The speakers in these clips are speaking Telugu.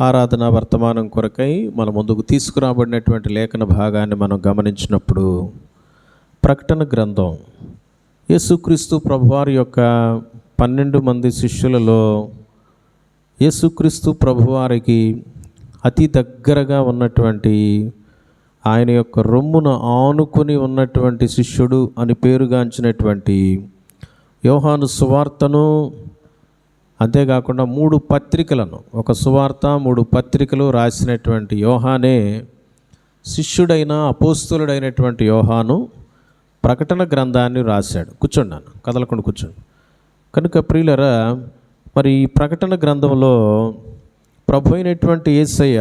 ఆరాధన వర్తమానం కొరకై మన ముందుకు తీసుకురాబడినటువంటి లేఖన భాగాన్ని మనం గమనించినప్పుడు ప్రకటన గ్రంథం యేసుక్రీస్తు ప్రభువారి యొక్క 12 మంది శిష్యులలో యేసుక్రీస్తు ప్రభువారికి అతి దగ్గరగా ఉన్నటువంటి ఆయన యొక్క రొమ్మున ఆనుకొని ఉన్నటువంటి శిష్యుడు అని పేరుగాంచినటువంటి యోహాను సువార్తను, అంతేకాకుండా 3 పత్రికలను, ఒక సువార్త 3 పత్రికలు రాసినటువంటి యోహానే శిష్యుడైన అపోస్తలుడైనటువంటి యోహాను ప్రకటన గ్రంథాన్ని రాశాడు. కూర్చోండి, కదలకుండా కూర్చోండి. కనుక ప్రియులరా, మరి ఈ ప్రకటన గ్రంథంలో ప్రభు అయినటువంటి యేసయ్య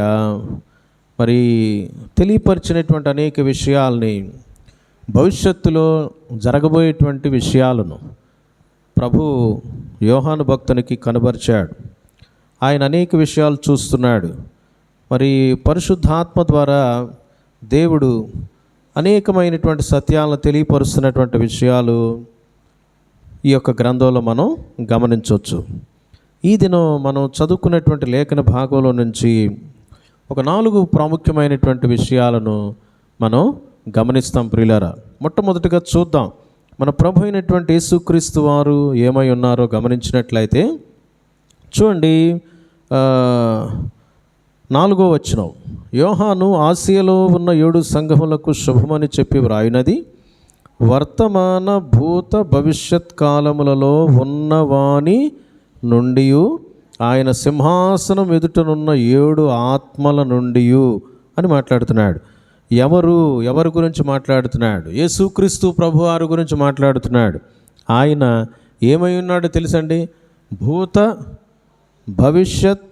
మరి తెలియపరిచినటువంటి అనేక విషయాల్ని, భవిష్యత్తులో జరగబోయేటువంటి విషయాలను ప్రభు యోహాను భక్తునికి కనబరిచాడు. ఆయన అనేక విషయాలు చూస్తున్నాడు. మరి పరిశుద్ధాత్మ ద్వారా దేవుడు అనేకమైనటువంటి సత్యాలను తెలియపరుస్తున్నటువంటి విషయాలు ఈ యొక్క గ్రంథంలో మనం గమనించవచ్చు. ఈ దినం మనం చదువుకున్నటువంటి లేఖన భాగంలో నుంచి ఒక 4 ప్రాముఖ్యమైనటువంటి విషయాలను మనం గమనిస్తాం ప్రియులారా. మొట్టమొదటిగా చూద్దాం, మన ప్రభు అయినటువంటి యేసుక్రీస్తు వారు ఏమై ఉన్నారో గమనించినట్లయితే చూడండి, 4వ వచనం. యోహాను ఆసియాలో ఉన్న 7 సంఘములకు శుభమని చెప్పి వ్రాయినది, వర్తమాన భూత భవిష్యత్ కాలములలో ఉన్నవాని నుండి ఆయన సింహాసనం ఎదుటనున్న 7 ఆత్మల నుండి అని మాట్లాడుతున్నాడు. ఎవరు గురించి మాట్లాడుతున్నాడు? యేసుక్రీస్తు ప్రభువారి గురించి మాట్లాడుతున్నాడు. ఆయన ఏమై ఉన్నాడో తెలుసండి? భూత భవిష్యత్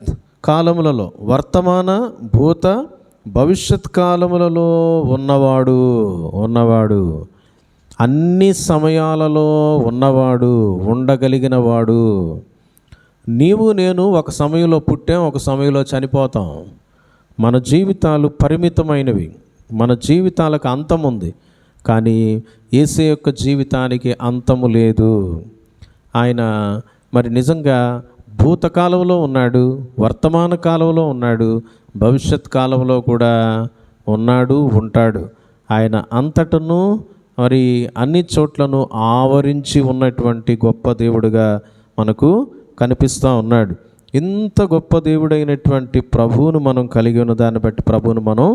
కాలములలో, వర్తమాన భూత భవిష్యత్ కాలములలో ఉన్నవాడు, అన్ని సమయాలలో ఉన్నవాడు, ఉండగలిగినవాడు. నీవు నేను ఒక సమయంలో పుట్టాం, ఒక సమయంలో చనిపోతాం. మన జీవితాలు పరిమితమైనవి, మన జీవితాలకు అంతం ఉంది. కానీ యేసయ్య యొక్క జీవితానికి అంతము లేదు. ఆయన మరి నిజంగా భూతకాలంలో ఉన్నాడు, వర్తమాన కాలంలో ఉన్నాడు, భవిష్యత్ కాలంలో కూడా ఉన్నాడు, ఉంటాడు. ఆయన అంతటను మరి అన్ని చోట్లను ఆవరించి ఉన్నటువంటి గొప్ప దేవుడుగా మనకు కనిపిస్తూ ఉన్నాడు. ఇంత గొప్ప దేవుడైనటువంటి ప్రభువును మనం కలిగి ఉన్న దాన్ని బట్టి ప్రభువును మనం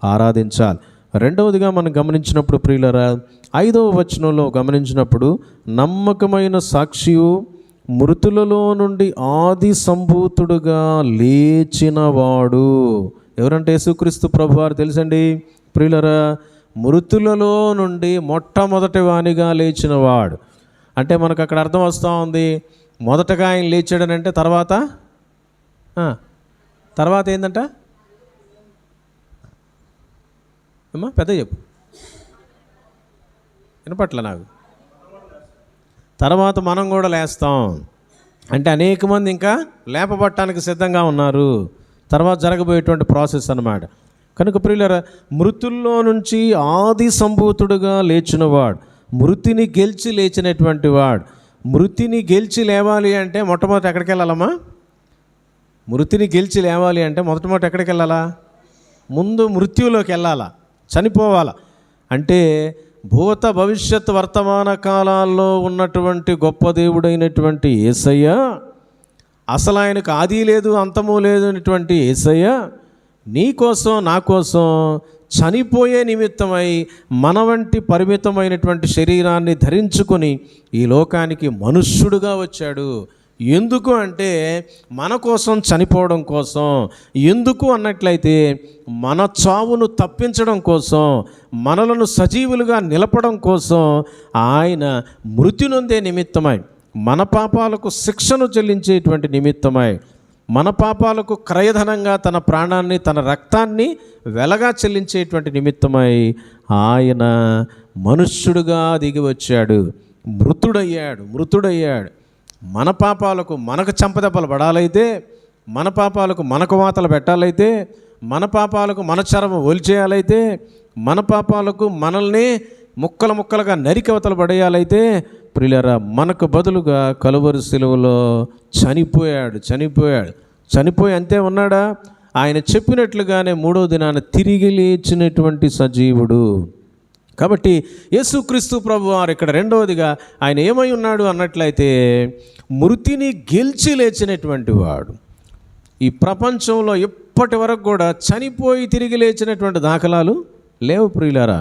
ఆరాధించాలి. రెండవదిగా మనం గమనించినప్పుడు ప్రియులరా, 5వ వచనంలో గమనించినప్పుడు, నమ్మకమైన సాక్షియు మృతులలో నుండి ఆది సంభూతుడుగా లేచినవాడు. ఎవరంటే యేసుక్రీస్తు ప్రభువారు తెలుసండి ప్రియులరా. మృతులలో నుండి మొట్టమొదటి వానిగా లేచినవాడు అంటే మనకు అక్కడ అర్థం వస్తూ ఉంది. మొదటగా ఆయన లేచాడనంటే తర్వాత ఏంటంట? అమ్మా పెద్ద చెప్పు, వినపట్ల నాకు. తర్వాత మనం కూడా లేస్తాం అంటే అనేక మంది ఇంకా లేపబట్టడానికి సిద్ధంగా ఉన్నారు. తర్వాత జరగబోయేటువంటి ప్రాసెస్ అన్నమాట. కనుక ప్రియులారా, మృతుల్లో నుంచి ఆది సంభూతుడుగా లేచినవాడు, మృతిని గెలిచి లేచినటువంటి వాడు. మృతిని గెలిచి లేవాలి అంటే మొట్టమొదటి ఎక్కడికి వెళ్ళాలమ్మా? మృతిని గెలిచి లేవాలి అంటే మొట్టమొదటి ఎక్కడికి వెళ్ళాలా? ముందు మృత్యువులోకి వెళ్ళాలా, చనిపోవాలా. అంటే భూత భవిష్యత్ వర్తమాన కాలాల్లో ఉన్నటువంటి గొప్ప దేవుడైనటువంటి యేసయ్య, అసలు ఆయనకు ఆది లేదు అంతము లేదు అనేటువంటి యేసయ్య నీ కోసం నా కోసం చనిపోయే నిమిత్తమై మన వంటి పరిమితమైనటువంటి శరీరాన్ని ధరించుకొని ఈ లోకానికి మనుష్యుడుగా వచ్చాడు. ఎందుకు అంటే మన కోసం చనిపోవడం కోసం. ఎందుకు అన్నట్లయితే మన చావును తప్పించడం కోసం, మనలను సజీవులుగా నిలపడం కోసం ఆయన మృతి నొందే నిమిత్తమై, మన పాపాలకు శిక్షను చెల్లించేటువంటి నిమిత్తమై, మన పాపాలకు క్రయధనంగా తన ప్రాణాన్ని, తన రక్తాన్ని వెలగా చెల్లించేటువంటి నిమిత్తమై ఆయన మనుష్యుడుగా దిగి వచ్చాడు. మృతుడయ్యాడు. మన పాపాలకు మనకు చెంపదెబ్బలు పడాలైతే, మన పాపాలకు మనకు వాతలు పెట్టాలైతే, మన పాపాలకు మన చర్మం ఒలిచేయాలైతే, మన పాపాలకు మనల్ని ముక్కలు ముక్కలుగా నరికవతలు పడేయాలైతే, ప్రియులారా, మనకు బదులుగా కలువరి శిలువలో చనిపోయాడు. చనిపోయి అంతే ఉన్నాడా? ఆయన చెప్పినట్లుగానే మూడో దినాన తిరిగి లేచినటువంటి సజీవుడు. కాబట్టి యేసుక్రీస్తు ప్రభువారు ఇక్కడ రెండవదిగా ఆయన ఏమై ఉన్నాడు అన్నట్లయితే మృతిని గెలిచి లేచినటువంటి వాడు. ఈ ప్రపంచంలో ఇప్పటి వరకు కూడా చనిపోయి తిరిగి లేచినటువంటి దాఖలాలు లేవు ప్రియులారా.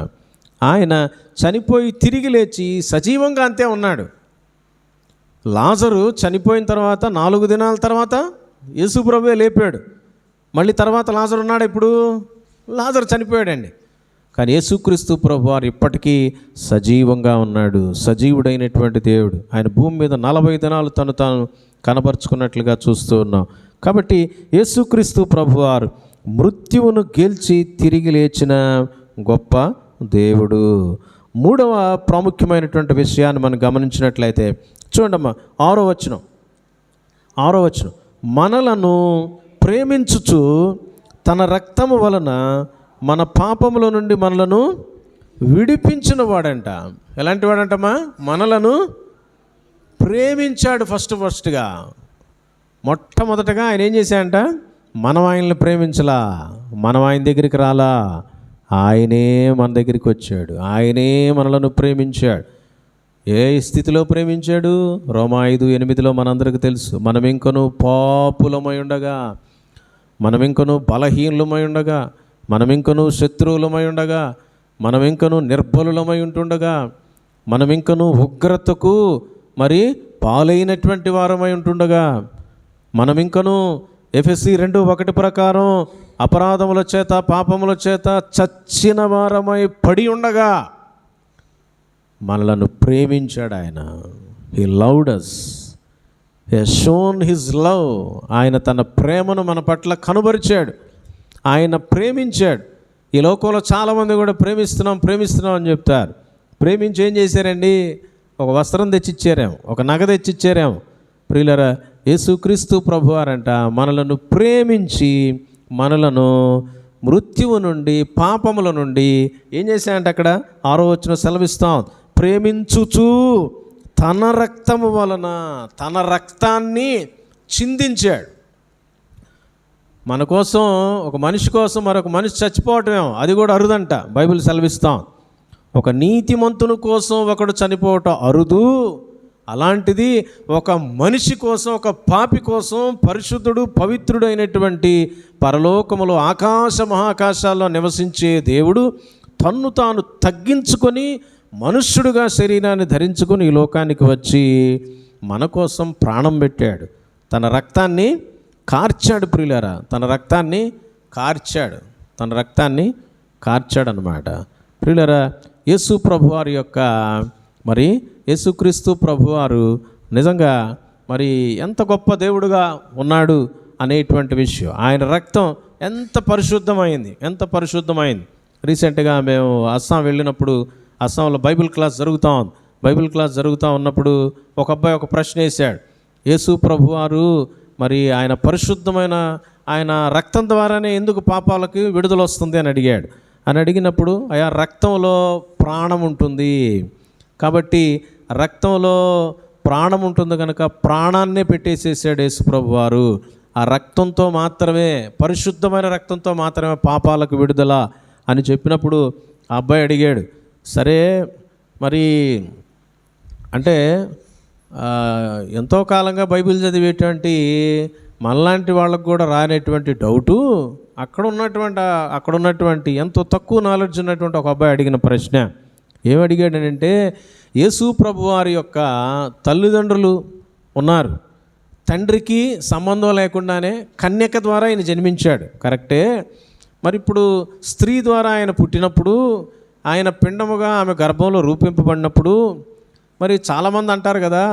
ఆయన చనిపోయి తిరిగి లేచి సజీవంగా అంతే ఉన్నాడు. లాజరు చనిపోయిన తర్వాత 4 దినాల తర్వాత యేసు ప్రభువే లేపాడు. మళ్ళీ తర్వాత లాజరు ఉన్నాడు. ఇప్పుడు లాజరు చనిపోయాడండి. కానీ యేసుక్రీస్తు ప్రభువారు ఇప్పటికీ సజీవంగా ఉన్నాడు. సజీవుడైనటువంటి దేవుడు. ఆయన భూమి మీద 40 దినాలు తాను కనబరుచుకున్నట్లుగా చూస్తూ ఉన్నాం. కాబట్టి యేసుక్రీస్తు ప్రభువారు మృత్యువును గెలిచి తిరిగి లేచిన గొప్ప దేవుడు. మూడవ ప్రాముఖ్యమైనటువంటి విషయాన్ని మనం గమనించినట్లయితే చూడమ్మా, 6వ వచనం. మనలను ప్రేమించుచు తన రక్తము వలన మన పాపముల నుండి మనలను విడిపించిన వాడంట. ఎలాంటి వాడంటమ్మా? మనలను ప్రేమించాడు. ఫస్ట్గా మొట్టమొదటగా ఆయన ఏం చేశాడంట? మనం ఆయనని ప్రేమించలా, మనం ఆయన దగ్గరికి రాలా, ఆయనే మన దగ్గరికి వచ్చాడు. ఆయనే మనలను ప్రేమించాడు. ఏ స్థితిలో ప్రేమించాడు? రోమా 5:8 మనందరికీ తెలుసు. మనం ఇంకను పాపులమై ఉండగా, మనం ఇంకను బలహీనులమై ఉండగా, మనం ఇంకను శత్రువులమై ఉండగా, మనం ఇంకను నిర్బలులమై ఉంటుండగా, మనం ఇంకను ఉగ్రతకు పాలైనటువంటి వారమై ఉంటుండగా, మనం ఇంకను ఎఫెసీ 2:1 ప్రకారం అపరాధముల చేత పాపముల చేత చచ్చిన వారమై పడి ఉండగా మనలను ప్రేమించాడు ఆయన. He loved us. He has shown his love. ఆయన తన ప్రేమను మన పట్ల కనుబరిచాడు. ఆయన ప్రేమించాడు. ఈ లోకంలో చాలామంది కూడా ప్రేమిస్తున్నాం అని చెప్తారు. ప్రేమించి ఏం చేశారండి? ఒక వస్త్రం తెచ్చిచ్చారేమో, ఒక నగ తెచ్చిచ్చారేమో. ప్రియులరా, యేసుక్రీస్తు ప్రభువారంట మనలను ప్రేమించి మనలను మృత్యువు నుండి పాపముల నుండి ఏం చేశాడంటే అక్కడ 6వ వచనం సెలవిస్తాం, ప్రేమించుచు తన రక్తము వలన తన రక్తాన్ని చిందించాడు. మన కోసం, ఒక మనిషి కోసం మరొక మనిషి చచ్చిపోవటమేమో అది కూడా అరుదంట. బైబిల్ సెలవిస్తాం, ఒక నీతిమంతుని కోసం ఒకడు చనిపోవటం అరుదు. అలాంటిది ఒక మనిషి కోసం, ఒక పాపి కోసం పరిశుద్ధుడు పవిత్రుడు అయినటువంటి పరలోకములో ఆకాశ మహాకాశాల్లో నివసించే దేవుడు తన్ను తాను తగ్గించుకొని మనుష్యుడుగా శరీరాన్ని ధరించుకొని ఈ లోకానికి వచ్చి మన కోసం ప్రాణం పెట్టాడు. తన రక్తాన్ని కార్చాడు. ప్రియులారా, తన రక్తాన్ని కార్చాడు అన్నమాట. ప్రియులారా, యేసు ప్రభువారి యొక్క యేసుక్రీస్తు ప్రభువారు నిజంగా ఎంత గొప్ప దేవుడుగా ఉన్నాడు అనేటువంటి విషయం. ఆయన రక్తం ఎంత పరిశుద్ధమైంది. రీసెంట్గా మేము అస్సాం వెళ్ళినప్పుడు, అస్సాంలో బైబిల్ క్లాస్ జరుగుతూ ఉన్నప్పుడు ఒక అబ్బాయి ఒక ప్రశ్న వేశాడు. యేసు ప్రభువారు ఆయన పరిశుద్ధమైన ఆయన రక్తం ద్వారానే ఎందుకు పాపాలకు విడుదల వస్తుంది అని అడిగాడు. అడిగినప్పుడు ఆయా రక్తంలో ప్రాణం ఉంటుంది కాబట్టి, రక్తంలో ప్రాణం ఉంటుంది కనుక ప్రాణాన్నే పెట్టేసేసాడు యేసు ప్రభువారు. ఆ రక్తంతో మాత్రమే, పరిశుద్ధమైన రక్తంతో మాత్రమే పాపాలకు విడుదల అని చెప్పినప్పుడు ఆ అబ్బాయి అడిగాడు, సరే అంటే ఎంతో కాలంగా బైబిల్ చదివేటువంటి మనలాంటి వాళ్ళకు కూడా రానేటువంటి డౌటు అక్కడ ఉన్నటువంటి ఎంతో తక్కువ నాలెడ్జ్ ఉన్నటువంటి ఒక అబ్బాయి అడిగిన ప్రశ్న ఏమడిగాడనంటే, యేసు ప్రభువారి యొక్క తల్లిదండ్రులు ఉన్నారు, తండ్రికి సంబంధం లేకుండానే కన్యక ద్వారా ఆయన జన్మించాడు, కరెక్టే. ఇప్పుడు స్త్రీ ద్వారా ఆయన పుట్టినప్పుడు, ఆయన పిండముగా ఆమె గర్భంలో రూపింపబడినప్పుడు చాలామంది అంటారు కదా,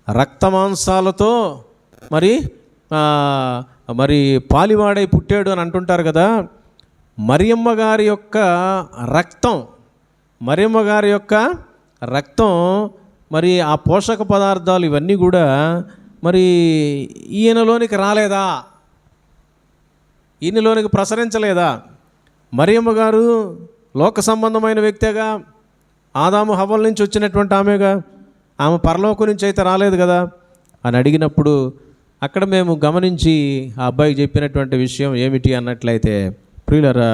రక్తమాంసాలతో పాలివాడై పుట్టాడు అని అంటుంటారు కదా. మరియమ్మ గారి యొక్క రక్తం ఆ పోషక పదార్థాలు ఇవన్నీ కూడా ఈయనలోనికి రాలేదా? ఈయనలోనికి ప్రసరించలేదా? మరియమ్మ గారు లోక సంబంధమైన వ్యక్తిగా, ఆదాము హవ్వల నుంచి వచ్చినటువంటి ఆమెగా, ఆమె పరలోకం నుంచి అయితే రాలేదు కదా అని అడిగినప్పుడు అక్కడ మేము గమనించి ఆ అబ్బాయికి చెప్పినటువంటి విషయం ఏమిటి అన్నట్లయితే, ప్రియులరా,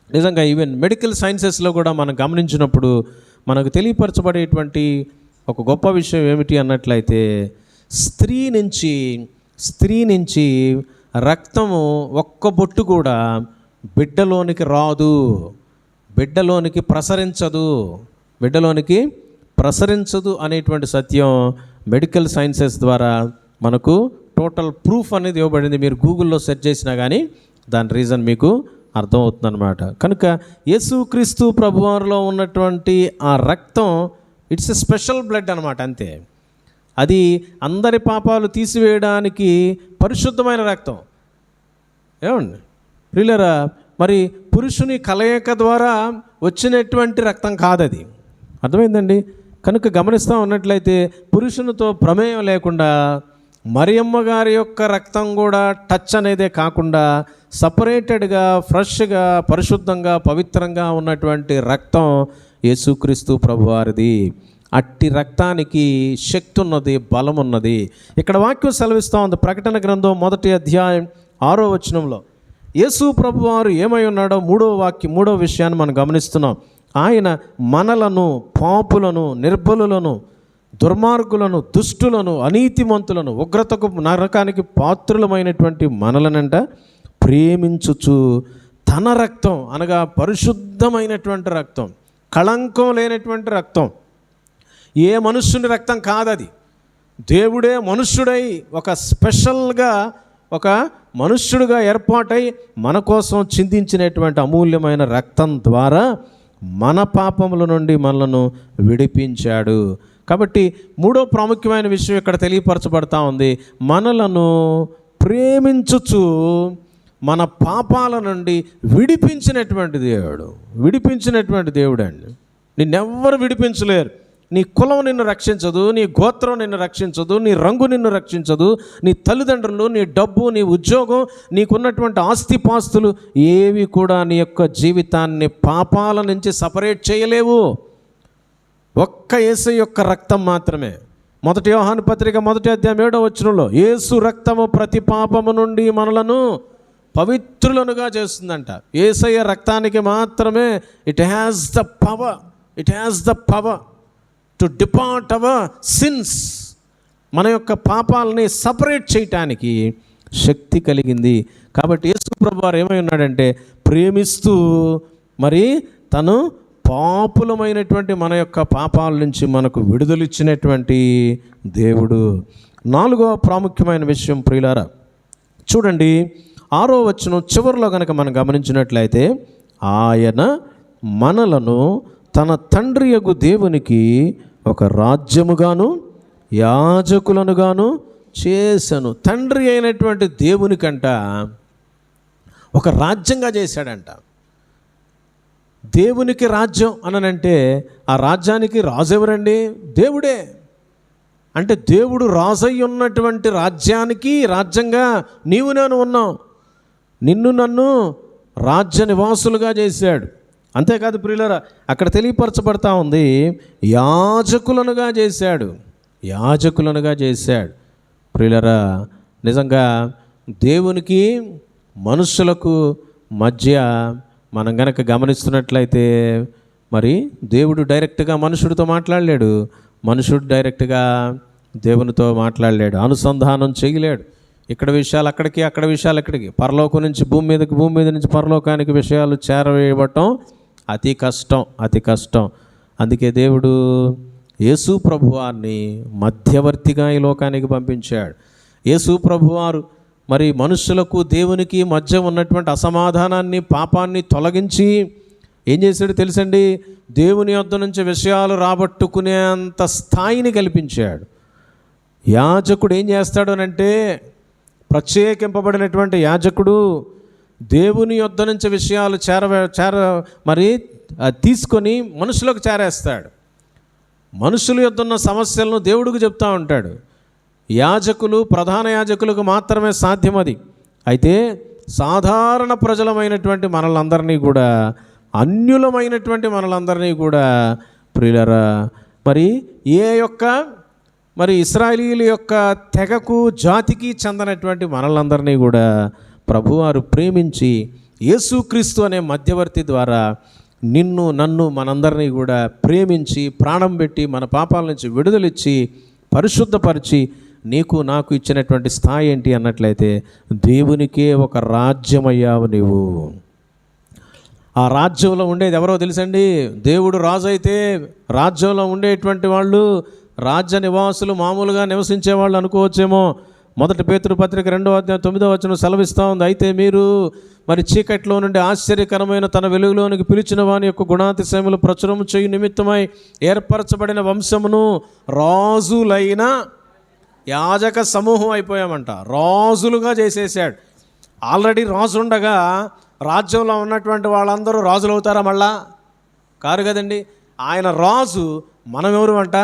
నిజంగా ఈవెన్ మెడికల్ సైన్సెస్లో కూడా మనం గమనించినప్పుడు మనకు తెలియపరచబడేటువంటి ఒక గొప్ప విషయం ఏమిటి అన్నట్లయితే, స్త్రీ నుంచి రక్తము ఒక్క బొట్టు కూడా బిడ్డలోనికి రాదు, బిడ్డలోనికి ప్రసరించదు అనేటువంటి సత్యం మెడికల్ సైన్సెస్ ద్వారా మనకు టోటల్ ప్రూఫ్ అనేది ఇవ్వబడింది. మీరు గూగుల్లో సెర్చ్ చేసినా కానీ దాని రీజన్ మీకు అర్థమవుతుందన్నమాట. కనుక యేసుక్రీస్తు ప్రభువారిలో ఉన్నటువంటి ఆ రక్తం ఇట్స్ ఎ స్పెషల్ బ్లడ్ అనమాట, అంతే. అది అందరి పాపాలు తీసివేయడానికి పరిశుద్ధమైన రక్తం. ఏమండి ప్రియులరా, మరి పురుషుని కలయిక ద్వారా వచ్చినటువంటి రక్తం కాదది, అర్థమైందండి. కనుక గమనిస్తూ ఉన్నట్లయితే పురుషునితో ప్రమేయం లేకుండా మరియమ్మ గారి యొక్క రక్తం కూడా టచ్ అనేదే కాకుండా సపరేటెడ్గా ఫ్రెష్గా పరిశుద్ధంగా పవిత్రంగా ఉన్నటువంటి రక్తం యేసుక్రీస్తు ప్రభువారిది. అట్టి రక్తానికి శక్తి ఉన్నది, బలం ఉన్నది. ఇక్కడ వాక్యం సెలవిస్తూ ఉంది, ప్రకటన గ్రంథం 1వ అధ్యాయం 6వ వచనంలో యేసు ప్రభువారు ఏమై ఉన్నాడో 3వ విషయాన్ని మనం గమనిస్తున్నాం. ఆయన మనలను, పాపులను, నిర్బలులను, దుర్మార్గులను, దుష్టులను, అనీతిమంతులను, ఉగ్రతకు, నరకానికి పాత్రులమైనటువంటి మనలనంట ప్రేమించుచు తన రక్తం అనగా పరిశుద్ధమైనటువంటి రక్తం, కళంకం లేనటువంటి రక్తం, ఏ మనుష్యుని రక్తం కాదది, దేవుడే మనుష్యుడై ఒక స్పెషల్గా ఒక మనుష్యుడిగా ఏర్పాటై మన కోసం చిందించినటువంటి అమూల్యమైన రక్తం ద్వారా మన పాపముల నుండి మనలను విడిపించాడు. కాబట్టి 3వ ప్రాముఖ్యమైన విషయం ఇక్కడ తెలియపరచబడతా ఉంది, మనలను ప్రేమించుచు మన పాపాల నుండి విడిపించినటువంటి దేవుడు అండి. నిన్నెవ్వరు విడిపించలేరు. నీ కులం నిన్ను రక్షించదు, నీ గోత్రం నిన్ను రక్షించదు, నీ రంగు నిన్ను రక్షించదు, నీ తల్లిదండ్రులు, నీ డబ్బు, నీ ఉద్యోగం, నీకున్నటువంటి ఆస్తిపాస్తులు ఏవి కూడా నీ యొక్క జీవితాన్ని పాపాల నుంచి సపరేట్ చేయలేవు. ఒక్క యేసు యొక్క రక్తం మాత్రమే. 1 యోహాను పత్రిక 1వ అధ్యాయం 7వ వచనంలో యేసు రక్తము ప్రతి పాపము నుండి మనలను పవిత్రులనుగా చేస్తుందంట. యేసయ్య రక్తానికి మాత్రమే it has the power to depart our sins, మన యొక్క పాపాలని సపరేట్ చేయటానికి శక్తి కలిగింది. కాబట్టి యేసు ప్రభువారు ఏమై ఉన్నాడంటే ప్రేమిస్తూ మరి తను పాపులమైనటువంటి మన యొక్క పాపాల నుంచి మనకు విడుదలిచ్చినటువంటి దేవుడు. 4వ ప్రాముఖ్యమైన విషయం ప్రియులారా, చూడండి 6వ వచనం చివరిలో కనుక మనం గమనించినట్లయితే, ఆయన మనలను తన తండ్రియగు దేవునికి ఒక రాజ్యముగాను యాజకులనుగాను చేసెను. తండ్రి అయినటువంటి దేవునికంట ఒక రాజ్యంగా చేశాడంట. దేవునికి రాజ్యం అననంటే ఆ రాజ్యానికి రాజు ఎవరండి? దేవుడే. అంటే దేవుడు రాజై ఉన్నటువంటి రాజ్యానికి రాజ్యంగా నీవు నేను ఉన్నాం. నిన్ను నన్ను రాజ్య నివాసులుగా చేశాడు. అంతేకాదు ప్రియులరా, అక్కడ తెలియపరచబడతా ఉంది, యాజకులనుగా చేశాడు. ప్రియులరా, నిజంగా దేవునికి మనుషులకు మధ్య మనం గనక గమనిస్తున్నట్లయితే, మరి దేవుడు డైరెక్ట్గా మనుషుడితో మాట్లాడలేడు, మనుషుడు డైరెక్ట్గా దేవునితో మాట్లాడలేడు, అనుసంధానం చేయలేడు. ఇక్కడ విషయాలు అక్కడికి, అక్కడ విషయాలు ఇక్కడికి, పరలోకం నుంచి భూమి మీదకి, భూమి మీద నుంచి పరలోకానికి విషయాలు చేరవేయబడటం అతి కష్టం. అందుకే దేవుడు యేసు ప్రభువారిని మధ్యవర్తిగా ఈ లోకానికి పంపించాడు. యేసు ప్రభువారు మరి మనుషులకు దేవునికి మధ్య ఉన్నటువంటి అసమాధానాన్ని, పాపాన్ని తొలగించి ఏం చేశాడు తెలుసండి? దేవుని యొద్ద నుంచి విషయాలు రాబట్టుకునేంత స్థాయిని కల్పించాడు. యాజకుడు ఏం చేస్తాడు అనంటే, ప్రత్యేకింపబడినటువంటి యాజకుడు దేవుని యొద్ద నుంచి విషయాలు తీసుకొని మనుషులకు చేరేస్తాడు. మనుషుల యొద్ద ఉన్న సమస్యలను దేవుడికి చెప్తూ ఉంటాడు. యాజకులు, ప్రధాన యాజకులకు మాత్రమే సాధ్యం అది. అయితే సాధారణ ప్రజలమైనటువంటి మనలందరినీ కూడా, అన్యులమైనటువంటి మనలందరినీ కూడా ప్రియులరా, మరి ఏ యొక్క మరి ఇశ్రాయేలీయుల యొక్క తెగకు జాతికి చెందనటువంటి మనలందరినీ కూడా ప్రభువారు ప్రేమించి యేసుక్రీస్తు అనే మధ్యవర్తి ద్వారా నిన్ను నన్ను మనందరినీ కూడా ప్రేమించి ప్రాణం పెట్టి మన పాపాల నుంచి విడుదలిచ్చి పరిశుద్ధపరిచి నీకు నాకు ఇచ్చినటువంటి స్థాయి ఏంటి అన్నట్లయితే దేవునికే ఒక రాజ్యమయ్యావు నీవు. ఆ రాజ్యంలో ఉండేది ఎవరో తెలుసండి? దేవుడు రాజు అయితే రాజ్యంలో ఉండేటువంటి వాళ్ళు రాజ్య నివాసులు మామూలుగా నివసించే వాళ్ళు అనుకోవచ్చేమో. 1 పేతురు పత్రిక 2:9 సెలవిస్తూ ఉంది. అయితే మీరు మరి చీకట్లో నుండి ఆశ్చర్యకరమైన తన వెలుగులోనికి పిలిచిన వాని యొక్క గుణాతిశయములు ప్రచురము చేయు నిమిత్తమై ఏర్పరచబడిన వంశమును రాజులైన యాజక సమూహం అయిపోయామంట. రాజులుగా చేసేసాడు. ఆల్రెడీ రాజు ఉండగా రాజ్యంలో ఉన్నటువంటి వాళ్ళందరూ రాజులు అవుతారా? మళ్ళా కారు కదండి. ఆయన రాజు, మనం ఎవరు అంట?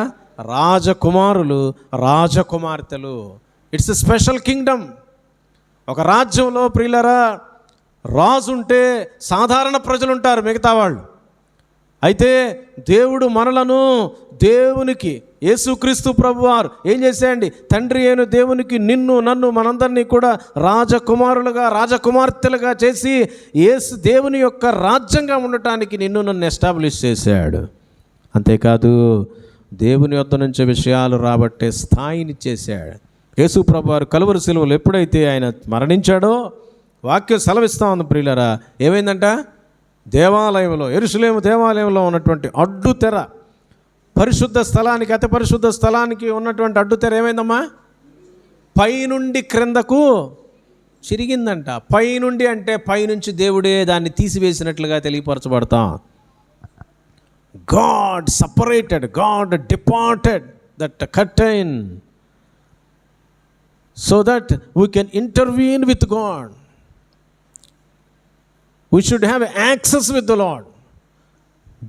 రాజకుమారులు, రాజకుమార్తెలు. It's a special kingdom. ఒక రాజ్యంలో ప్రియులరా రాజు ఉంటే సాధారణ ప్రజలు ఉంటారు, మిగతా వాళ్ళు. అయితే దేవుడు మనలను దేవునికి, యేసుక్రీస్తు ప్రభువారు ఏం చేశాయండి? తండ్రి అయిన దేవునికి నిన్ను నన్ను మనందరినీ కూడా రాజకుమారులుగా రాజకుమార్తెలుగా చేసి దేవుని యొక్క రాజ్యంగా ఉండటానికి నిన్ను నన్ను ఎస్టాబ్లిష్ చేశాడు. అంతేకాదు దేవుని వద్ద నుంచి విషయాలు రాబట్టే స్థాయిని చేశాడు. యేసు ప్రభువారు కలువరి శిలువలో ఎప్పుడైతే ఆయన మరణించాడో వాక్యం సెలవిస్తా ఉంది ప్రియులరా. ఏమైందంట? దేవాలయంలో, యెరూషలేము దేవాలయంలో ఉన్నటువంటి అడ్డుతెర, పరిశుద్ధ స్థలానికి అతి పరిశుద్ధ స్థలానికి ఉన్నటువంటి అడ్డుతెర ఏమైందమ్మా? పైనుండి క్రిందకు చిరిగిందంట. పైనుండి అంటే పైనుంచి దేవుడే దాన్ని తీసివేసినట్లుగా తెలియపరచబడతాం. God separated, God departed that curtain so that we can intervene with God. We should have access with the Lord.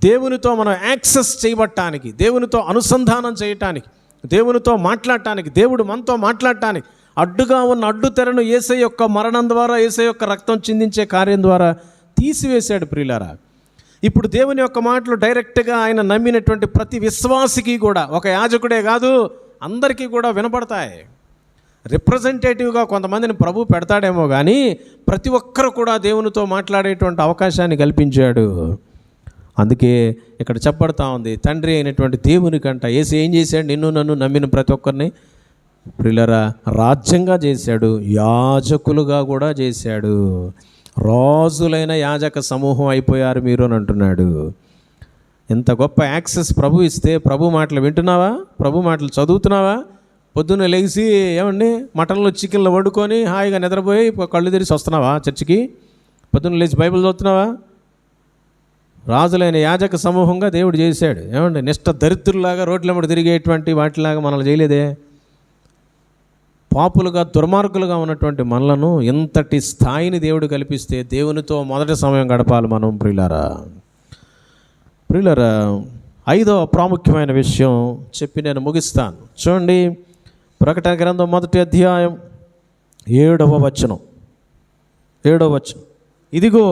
దేవునితో మనం యాక్సెస్ చేయబట్టానికి, దేవునితో అనుసంధానం చేయటానికి, దేవునితో మాట్లాడటానికి, దేవుడు మనతో మాట్లాడటానికి అడ్డుగా ఉన్న అడ్డు తెరను యేసయ్య యొక్క మరణం ద్వారా, యేసయ్య యొక్క రక్తం చిందించే కార్యం ద్వారా తీసివేశాడు ప్రియులారా. ఇప్పుడు దేవుని యొక్క మాటలు డైరెక్ట్గా ఆయన నమ్మినటువంటి ప్రతి విశ్వాసికి కూడా, ఒక యాజకుడే కాదు అందరికీ కూడా వినపడతాయి. రిప్రజెంటేటివ్గా కొంతమందిని ప్రభు పెడతాడేమో కానీ ప్రతి ఒక్కరు కూడా దేవునితో మాట్లాడేటువంటి అవకాశాన్ని కల్పించాడు. అందుకే ఇక్కడ చెప్పబడతా ఉంది, తండ్రి అయినటువంటి దేవునికంట యేసు ఏం చేశాడు? నిన్ను నన్ను నమ్మిన ప్రతి ఒక్కరిని ప్రియులరా రాజ్యంగా చేశాడు, యాజకులుగా కూడా చేశాడు. రాజులైన యాజక సమూహం అయిపోయారు మీరు అని అంటున్నాడు. ఇంత గొప్ప యాక్సెస్ ప్రభు ఇస్తే ప్రభు మాటలు వింటున్నావా? ప్రభు మాటలు చదువుతున్నావా? పొద్దున్న లేచి ఏమండి మటన్లు చికెన్లు వండుకొని హాయిగా నిద్రపోయి కళ్ళు తెరిచి వస్తున్నావా చర్చికి? పొద్దున్న లేచి బైబిల్ చదువుతున్నావా? రాజులైన యాజక సమూహంగా దేవుడు చేశాడు. ఏమండి నిష్ఠ దరిద్రులాగా రోడ్లెంబడి తిరిగేటువంటి వాటిలాగా మనల్ని చేయలేదే. పాపులుగా దుర్మార్గులుగా ఉన్నటువంటి మనలను ఇంతటి స్థాయిని దేవుడు కల్పిస్తే దేవునితో మొదటి సమయం గడపాలి మనం ప్రియులారా. ప్రియులారా, 5వ ప్రాముఖ్యమైన విషయం చెప్పి నేను ముగిస్తాను. చూడండి, ప్రకటన గ్రంథం 1వ అధ్యాయం 7వ వచనం. ఇదిగో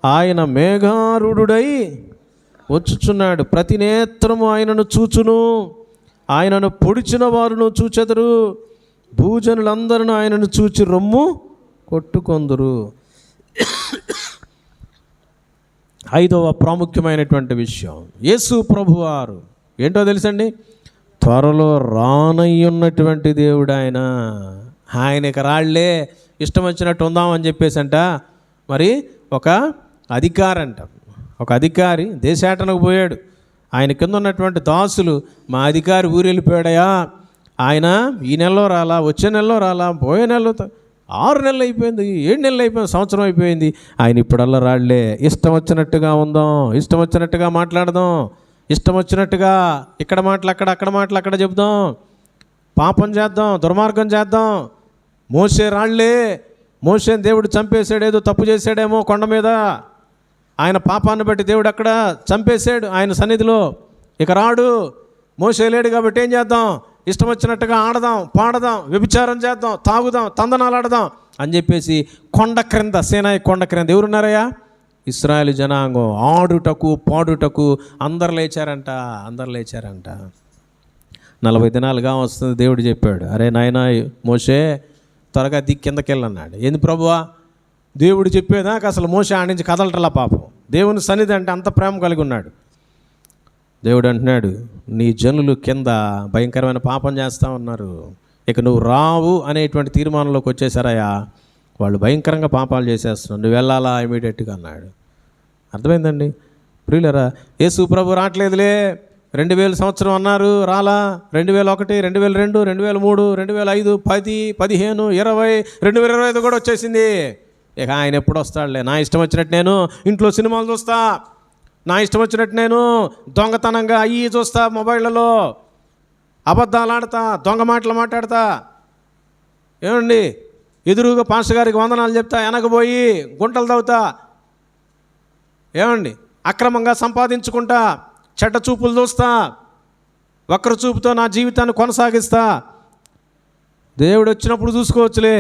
ఆయన మేఘారూఢుడై వచ్చుచున్నాడు, ప్రతి నేత్రము ఆయనను చూచును, ఆయనను పొడిచిన వారును చూచెదరు, భూజనులందరూ ఆయనను చూచి రొమ్ము కొట్టుకొందురు. 5వ ప్రాముఖ్యమైనటువంటి విషయం, యేసు ప్రభువారు ఏంటో తెలుసండి? త్వరలో రానయ్యున్నటువంటి దేవుడు ఆయన. ఆయనకి రాళ్లే ఇష్టం వచ్చినట్టు ఉందామని చెప్పేసంట మరి ఒక అధికారి దేశాటనకు పోయాడు. ఆయన కింద ఉన్నటువంటి దాసులు, మా అధికారి ఊరు వెళ్ళిపోయాడయా, ఆయన ఈ నెలలో రాలా, వచ్చే నెలలో రాలా, పోయే నెలలో 6 నెలలు అయిపోయింది, 7 నెలలు అయిపోయింది, సంవత్సరం అయిపోయింది, ఆయన ఇప్పుడల్లా రాళ్లే. ఇష్టం వచ్చినట్టుగా ఉందాం, ఇష్టం వచ్చినట్టుగా మాట్లాడదాం, ఇష్టం వచ్చినట్టుగా ఇక్కడ మాటలు అక్కడ మాటలు అక్కడ చెబుదాం, పాపం చేద్దాం, దుర్మార్గం చేద్దాం. మోసే రాళ్లే, మోసేని దేవుడు చంపేశాడు, ఏదో తప్పు చేశాడేమో కొండ మీద, ఆయన పాపాన్ని బట్టి దేవుడు అక్కడ చంపేశాడు ఆయన సన్నిధిలో. ఇక రాడు, మోసే లేడు కాబట్టి ఏం చేద్దాం? ఇష్టం వచ్చినట్టుగా ఆడదాం, పాడదాం, వ్యభిచారం చేద్దాం, తాగుదాం, తందనాలు ఆడదాం అని చెప్పేసి కొండ క్రింద, సీనాయి కొండ క్రింద ఎవరున్నారయ్యా? ఇశ్రాయేలు జనాంగం ఆడుటకు పాడుటకు అందరు లేచారంట. 40 దినాలుగా వస్తుంది. దేవుడు చెప్పాడు, అరే నాయనా మోషే త్వరగా కిందకి వెళ్ళన్నాడు. ఏంది ప్రభువా, దేవుడు చెప్పేదాకా అసలు మోషే ఆడి నుంచి కదలటలా పాపం. దేవుని సన్నిధి అంటే అంత ప్రేమ కలిగి ఉన్నాడు. దేవుడు అంటున్నాడు, నీ జనులు కింద భయంకరమైన పాపం చేస్తూ ఉన్నారు, ఇక నువ్వు రావు అనేటువంటి తీర్మానంలోకి వచ్చేసారయ్యా, వాళ్ళు భయంకరంగా పాపాలు చేసేస్తున్నారు, నువ్వు వెళ్ళాలా ఇమీడియట్గా అన్నాడు. అర్థమైందండి ప్రియులరా? యేసు ప్రభు రావట్లేదులే, 2000 సంవత్సరం అన్నారు, రాలా. 2001, 2002, 2003, 2005, 10, 15, 20, 2025 కూడా వచ్చేసింది. ఇక ఆయన ఎప్పుడు వస్తాడులే, నా ఇష్టం వచ్చినట్టు నేను ఇంట్లో సినిమాలు చూస్తా, నా ఇష్టం వచ్చినట్టు నేను దొంగతనంగా అయ్యి చూస్తా, మొబైళ్ళలో అబద్ధాలు ఆడతా, దొంగ మాటలు మాట్లాడతా, ఏమండి ఎదురుగా పాస్టర్ గారికి వందనాలు చెప్తా, వెనకపోయి గుంటలు తవ్వుతా, ఏమండి అక్రమంగా సంపాదించుకుంటా, చెడ్డ చూపులు చూస్తా, వక్ర చూపుతో నా జీవితాన్ని కొనసాగిస్తా, దేవుడు వచ్చినప్పుడు చూసుకోవచ్చులే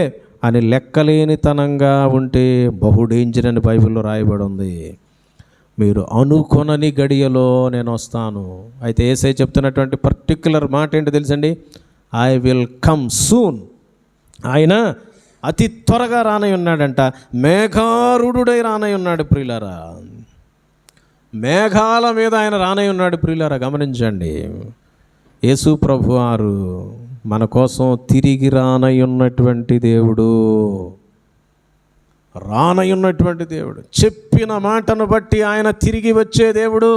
అని లెక్కలేనితనంగా ఉంటే బహు డేంజర్ అని బైబిల్లో రాయబడి ఉంది. మీరు అనుకొనని గడియలో నేను వస్తాను. అయితే యేసయ్య చెప్తున్నటువంటి పర్టిక్యులర్ మాట ఏంటో తెలుసండి, ఐ విల్ కమ్ సూన్. ఆయన అతి త్వరగా రానై ఉన్నాడంట, మేఘారుడై రానై ఉన్నాడు ప్రియులారా. మేఘాల మీద ఆయన రానై ఉన్నాడు ప్రియులారా. గమనించండి, యేసు ప్రభువారు మన కోసం తిరిగి రానై ఉన్నటువంటి దేవుడు, రానై ఉన్నటువంటి దేవుడు. చెప్పిన మాటను బట్టి ఆయన తిరిగి వచ్చే దేవుడు.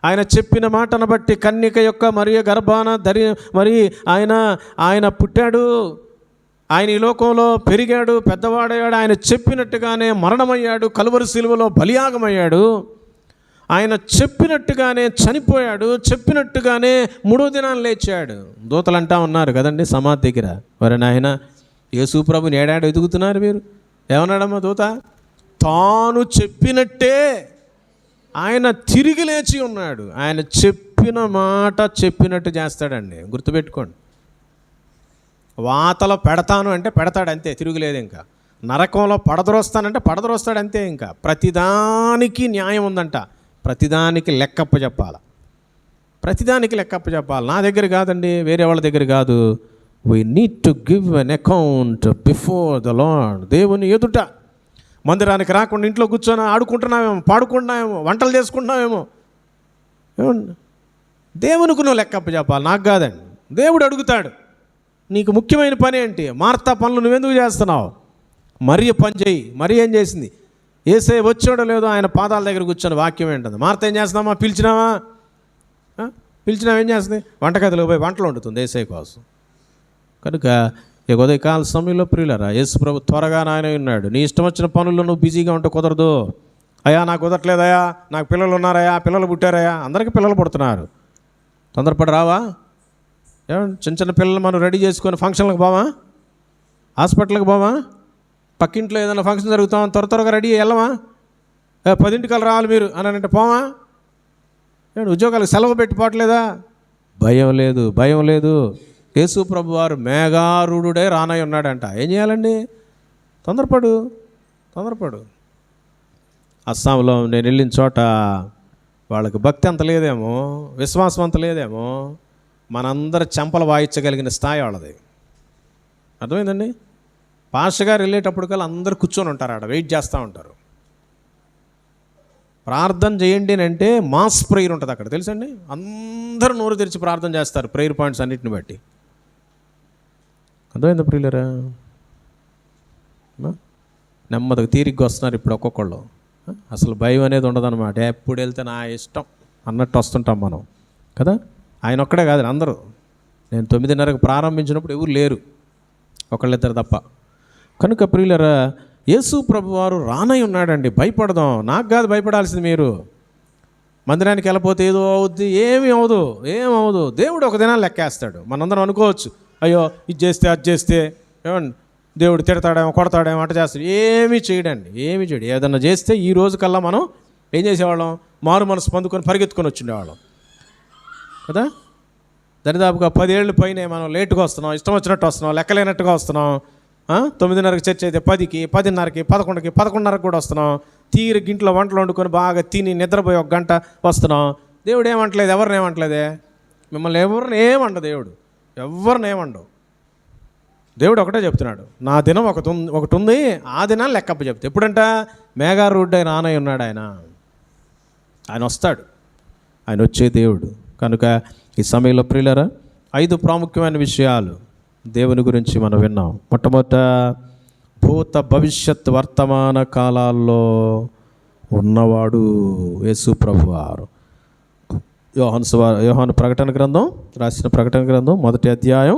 ఆయన చెప్పిన మాటను బట్టి కన్యక యొక్క మరియ గర్భాన మరి ఆయన పుట్టాడు, ఆయన ఈ లోకంలో పెరిగాడు, పెద్దవాడయ్యాడు, ఆయన చెప్పినట్టుగానే మరణమయ్యాడు, కలువరి శిలువలో బలియాగమయ్యాడు, ఆయన చెప్పినట్టుగానే చనిపోయాడు, చెప్పినట్టుగానే 3వ దినాన్ని లేచాడు. దూతలు అంటా ఉన్నారు కదండి సమాధి దగ్గర, మరి నాయన యేసు ప్రభుని ఏడాడు ఎదుగుతున్నారు మీరు. ఏమన్నాడమ్మా దూత? తాను చెప్పినట్టే ఆయన తిరిగి లేచి ఉన్నాడు. ఆయన చెప్పిన మాట చెప్పినట్టు చేస్తాడండి, గుర్తుపెట్టుకోండి. వాతలో పెడతాను అంటే పెడతాడు అంతే, తిరుగులేదు. ఇంకా నరకంలో పడదరోస్తానంటే పడదరోస్తాడు అంతే. ఇంకా ప్రతిదానికి న్యాయం ఉందంట, ప్రతిదానికి లెక్కప్ప చెప్పాలి, ప్రతిదానికి లెక్కప్ప చెప్పాలి. నా దగ్గర కాదండి, వేరే వాళ్ళ దగ్గర కాదు. We need to give an account before the lord. దేవుని ఎదుట. మందిరానికి రాకుండా ఇంట్లో కూర్చొని ఆడుకుంటున్నామేమో, పాడుకుంటున్నామేమో, వంటలు చేసుకుంటున్నామేమో, ఏమన్నా దేవునికి నువ్వు లెక్కప్ప చెప్పాలి, నాకు కాదండి. దేవుడు అడుగుతాడు, నీకు ముఖ్యమైన పని ఏంటి? మార్తా పనులు నువ్వెందుకు చేస్తున్నావు? మరియ పని చేయి. మరి ఏం చేసింది? యేసయ్య వచ్చాడో లేదో ఆయన పాదాల దగ్గర కూర్చొని వాక్యం ఏంటుంది. మార్త ఏం చేస్తున్నామా? పిలిచినావా? ఏం చేస్తుంది? వంటగదిలో పోయి వంటలు వండుతుంది యేసయ్య కోసం. కనుక ఈ ఉదయకాల సమయంలో ప్రియులరా, యేసు ప్రభు త్వరగా ఆయన ఉన్నాడు. నీ ఇష్టం వచ్చిన పనుల్లో నువ్వు బిజీగా ఉంటే కుదరదు. అయ్యా నాకు కుదరట్లేదయా, నాకు పిల్లలు ఉన్నారయా, పిల్లలు పుట్టారయా, అందరికీ పిల్లలు పుడుతున్నారు, తొందరపడి రావా? ఏమండి చిన్న చిన్న పిల్లలు మనం రెడీ చేసుకొని ఫంక్షన్లకు పోవా, హాస్పిటల్కి పోవా, పక్కింట్లో ఏదైనా ఫంక్షన్ జరుగుతాం త్వరగా రెడీ వెళ్ళవా? 10 రావాలి మీరు అని అంటే పోవా? ఏమండి ఉద్యోగాలకు సెలవు పెట్టిపోవట్లేదా? భయం లేదు. యేసు ప్రభు వారు మేఘారుడే రానై ఉన్నాడంట. ఏం చేయాలండి? తొందరపడు. అస్సాంలో నేను వెళ్ళిన చోట వాళ్ళకి భక్తి అంత లేదేమో, విశ్వాసం అంత లేదేమో, మనందరూ చెంపలు వాయించగలిగిన స్థాయి వాళ్ళది. అర్థమైందండి? పాస్టర్ గారు వెళ్ళేటప్పటికల్లా అందరూ కూర్చొని ఉంటారు, ఆడ వెయిట్ చేస్తూ ఉంటారు. ప్రార్థన చేయండి అని అంటే మాస్ ప్రేయర్ ఉంటుంది అక్కడ, తెలుసండి. అందరూ నోరు తెరిచి ప్రార్థన చేస్తారు ప్రేయర్ పాయింట్స్ అన్నిటిని బట్టి. అర్థమైందా ప్రియులరా? నెమ్మదిగా తీరిగ్గా వస్తున్నారు ఇప్పుడు ఒక్కొక్కళ్ళు. అసలు భయం అనేది ఉండదన్నమాట. ఎప్పుడు వెళ్తే నా ఇష్టం అన్నట్టు వస్తుంటాం మనం కదా. ఆయన ఒక్కడే కాదు, అందరూ. నేను 9:30కు ప్రారంభించినప్పుడు ఎవరు లేరు, ఒకళ్ళిద్దరు తప్ప. కనుక ప్రియులరా, యేసు ప్రభువారు రానై ఉన్నాడండి. భయపడదాం. నాకు కాదు భయపడాల్సింది మీరు. మందిరానికి వెళ్ళిపోతే ఏదో అవుద్ది, ఏమీ అవదు. దేవుడు ఒక దినాన్ని లెక్కేస్తాడు. మనందరం అనుకోవచ్చు, అయ్యో ఇది చేస్తే అది చేస్తే ఏమండి దేవుడు తిడతాడేమో, కొడతాడేమో, అట చేస్తాడు. ఏమీ చేయడండి. ఏదన్నా చేస్తే ఈ రోజు కల్లా మనం ఏం చేసేవాళ్ళం? మారు మనసు పొందుకొని పరిగెత్తుకొని వచ్చిండేవాళ్ళం కదా. దరిదాపుగా 10 ఏళ్ళు పైనే మనం లేటుగా వస్తున్నాం, ఇష్టం వచ్చినట్టు వస్తున్నాం, లెక్కలేనట్టుగా వస్తున్నాం. 9:30కి చర్చ అయితే 10కి, 10:30కి, 11కి, 11:30కి కూడా వస్తున్నాం. ఇంట్లో వంటలు వండుకొని బాగా తిని నిద్రపోయి 1 గంట వస్తున్నాం. దేవుడు ఏమంటలేదు, ఎవరిని ఏమంటలేదే. మిమ్మల్ని ఎవరిని ఏమండ దేవుడు, ఎవరిని ఏమండవు. దేవుడు ఒకటే చెప్తున్నాడు, నా దినం ఒకటి ఉంది, ఆ దినాన్ని లెక్కప్ప చెప్తే. ఎప్పుడంట? మేఘారూఢుడై రానై ఉన్నాడు ఆయన వస్తాడు, ఆయన వచ్చే దేవుడు. కనుక ఈ సమయంలో ప్రియులారా 5 ప్రాముఖ్యమైన విషయాలు దేవుని గురించి మనం విన్నాం. మొట్టమొదట, భూత భవిష్యత్ వర్తమాన కాలాల్లో ఉన్నవాడు యేసు ప్రభువారు. యోహాను ప్రకటన గ్రంథం రాసిన ప్రకటన గ్రంథం 1వ అధ్యాయం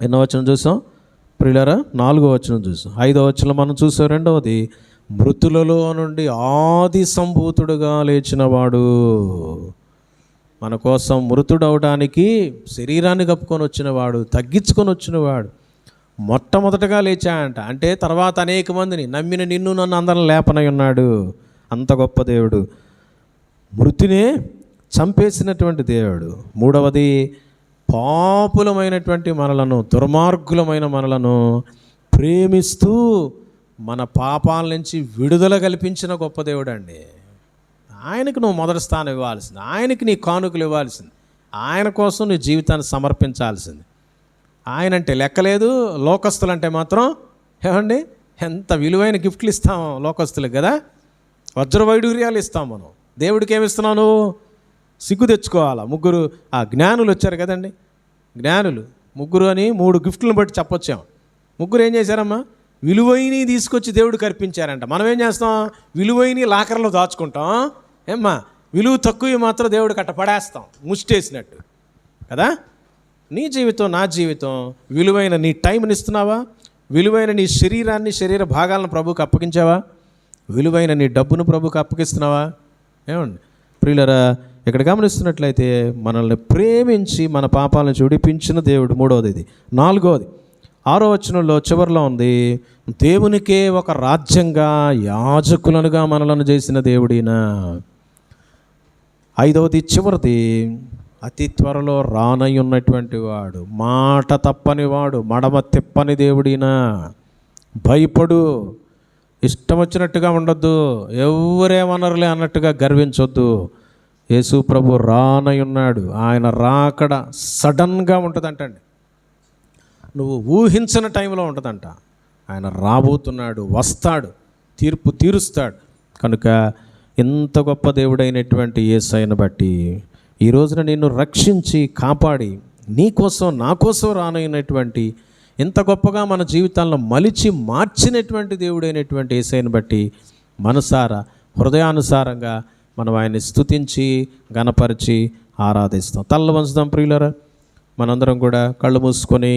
ఎన్నో వచనం చూసాం ప్రియులారా? 4వ వచనం చూసాం. 5వ వచనం మనం చూసాం. 2వది, మృతులలో నుండి ఆది సంభూతుడుగా లేచినవాడు. మన కోసం మృతుడవడానికి శరీరాన్ని కప్పుకొని వచ్చినవాడు, తగ్గించుకొని వచ్చినవాడు, మొట్టమొదటగా లేచాయంట. అంటే తర్వాత అనేక మందిని నమ్మిన నిన్ను నన్ను అందరం లేపనై ఉన్నాడు. అంత గొప్ప దేవుడు, మృతినే చంపేసినటువంటి దేవుడు. 3వది, పాపులమైనటువంటి మనలను, దుర్మార్గులమైన మనలను ప్రేమిస్తూ మన పాపాల నుంచి విడుదల కల్పించిన గొప్ప దేవుడు అండి. ఆయనకు నువ్వు మొదటి స్థానం ఇవ్వాల్సింది, ఆయనకి నీ కానుకలు ఇవ్వాల్సింది, ఆయన కోసం నీ జీవితాన్ని సమర్పించాల్సింది. ఆయన అంటే లెక్కలేదు, లోకస్తులంటే మాత్రం ఏమండి ఎంత విలువైన గిఫ్ట్లు ఇస్తాం లోకస్తులకు కదా, వజ్ర వైడూర్యాలు ఇస్తాం. మనం దేవుడికి ఏమిస్తున్నావు? నువ్వు సిగ్గు తెచ్చుకోవాలా. 3 జ్ఞానులు వచ్చారు కదండి, జ్ఞానులు 3 అని 3 గిఫ్ట్లను బట్టి చెప్పొచ్చాం. 3 ఏం చేశారమ్మా? విలువైనవి తీసుకొచ్చి దేవుడికి అర్పించారంట. మనం ఏం చేస్తాం? విలువైనవి లాకర్లో దాచుకుంటాం. ఏమ్మా, విలువ తక్కువ మాత్రం దేవుడికి అట్ట పడేస్తాం ముష్టేసినట్టు కదా. నీ జీవితం, నా జీవితం, విలువైన నీ టైంని ఇస్తున్నావా? విలువైన నీ శరీరాన్ని, శరీర భాగాలను ప్రభువుకి అప్పగించావా? విలువైన నీ డబ్బును ప్రభువుకి అప్పగిస్తున్నావా? ఏమండి ప్రియులరా, ఇక్కడ గమనిస్తున్నట్లయితే మనల్ని ప్రేమించి మన పాపాలను విడిపించిన దేవుడు. 3వది ఇది. 4వది 6వ వచనంలో చివరిలో ఉంది, దేవునికే ఒక రాజ్యంగా యాజకులనుగా మనలను చేసిన దేవుడిన. 5వది చివరిది, అతి త్వరలో రానై ఉన్నటువంటి వాడు, మాట తప్పని వాడు, మడమ తిప్పని దేవుడినా. భయపడు, ఇష్టం వచ్చినట్టుగా ఉండొద్దు, ఎవరేమనరులే అన్నట్టుగా గర్వించొద్దు. యేసు ప్రభు రానై ఉన్నాడు. ఆయన రాకడ సడన్గా ఉంటుందంటండి, నువ్వు ఊహించిన టైంలో ఉంటుందంట. ఆయన రాబోతున్నాడు, వస్తాడు, తీర్పు తీరుస్తాడు. కనుక ఇంత గొప్ప దేవుడైనటువంటి యేసయ్యను బట్టి ఈ రోజున నిన్ను రక్షించి కాపాడి నీ కోసం నా కోసం రానైనటువంటి, ఇంత గొప్పగా మన జీవితాలను మలిచి మార్చినటువంటి దేవుడైనటువంటి యేసయ్యను బట్టి మనసారా, హృదయానుసారంగా మనం ఆయన్ని స్తుతించి ఘనపరిచి ఆరాధిస్తాం. తల్ల వంచుదాం ప్రియులరా. మనందరం కూడా కళ్ళు మూసుకొని